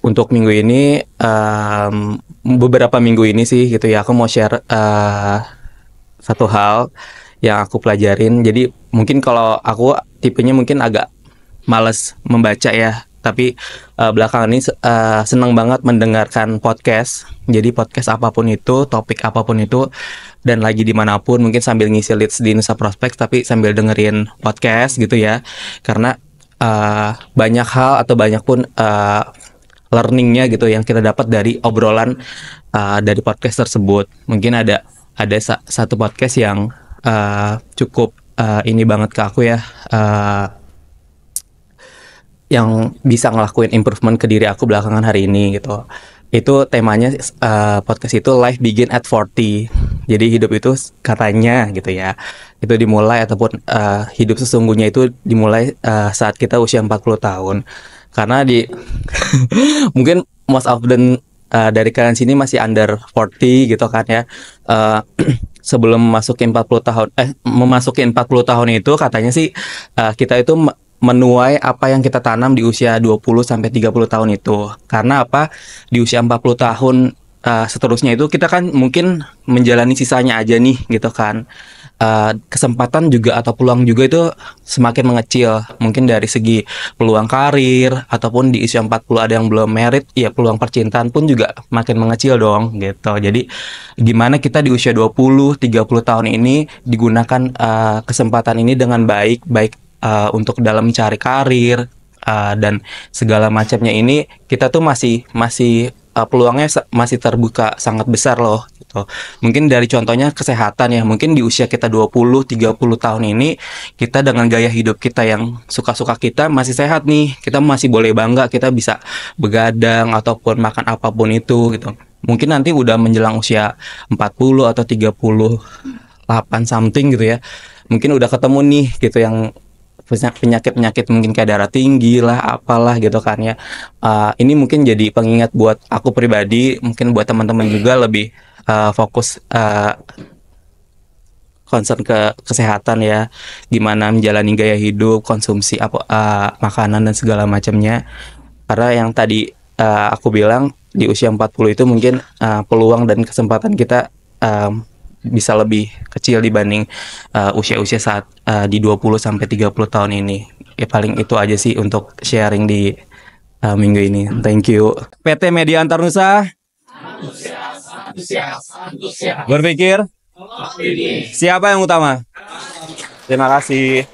untuk minggu ini, beberapa minggu ini sih gitu ya, aku mau share satu hal yang aku pelajarin. Jadi mungkin kalau aku tipenya mungkin agak males membaca ya, tapi belakangan ini senang banget mendengarkan podcast. Jadi podcast apapun itu, topik apapun itu, dan lagi dimanapun, mungkin sambil ngisi leads di Nusa Prospek, tapi sambil dengerin podcast gitu ya. Karena banyak hal atau banyak pun learningnya gitu yang kita dapat dari obrolan dari podcast tersebut. Mungkin ada satu podcast yang cukup ini banget ke aku ya, yang bisa ngelakuin improvement ke diri aku belakangan hari ini gitu. Itu temanya, podcast itu Life Begin at 40. Jadi hidup itu katanya gitu ya, itu dimulai ataupun hidup sesungguhnya itu dimulai saat kita usia 40 tahun. Karena di mungkin most of the dari kalian sini masih under 40 gitu kan ya. Eh, sebelum memasuki 40 tahun, memasuki 40 tahun itu katanya sih kita itu menuai apa yang kita tanam di usia 20 sampai 30 tahun itu. Karena apa? Di usia 40 tahun seterusnya itu kita kan mungkin menjalani sisanya aja nih gitu kan. Kesempatan juga atau peluang juga itu semakin mengecil. Mungkin dari segi peluang karir ataupun di usia 40 ada yang belum merit, ya peluang percintaan pun juga makin mengecil dong gitu. Jadi gimana kita di usia 20, 30 tahun ini digunakan kesempatan ini dengan baik, baik untuk dalam mencari karir dan segala macamnya ini, kita tuh masih masih peluangnya masih terbuka sangat besar loh gitu. Mungkin dari contohnya kesehatan ya, mungkin di usia kita 20 30 tahun ini kita dengan gaya hidup kita yang suka-suka kita masih sehat nih. Kita masih boleh bangga kita bisa begadang ataupun makan apapun itu gitu. Mungkin nanti udah menjelang usia 40 atau 38 something gitu ya. Mungkin udah ketemu nih gitu yang penyakit-penyakit mungkin kayak darah tinggi lah, apalah gitu kan ya. Ini mungkin jadi pengingat buat aku pribadi, mungkin buat teman-teman juga lebih fokus concern ke kesehatan ya, gimana menjalani gaya hidup, konsumsi apa makanan dan segala macamnya. Karena yang tadi aku bilang di usia 40 itu mungkin peluang dan kesempatan kita bisa lebih kecil dibanding usia-usia saat di 20 sampai 30 tahun ini. Ya paling itu aja sih untuk sharing di minggu ini. Thank you. PT Media Antarnusa berpikir siapa yang utama? Terima kasih.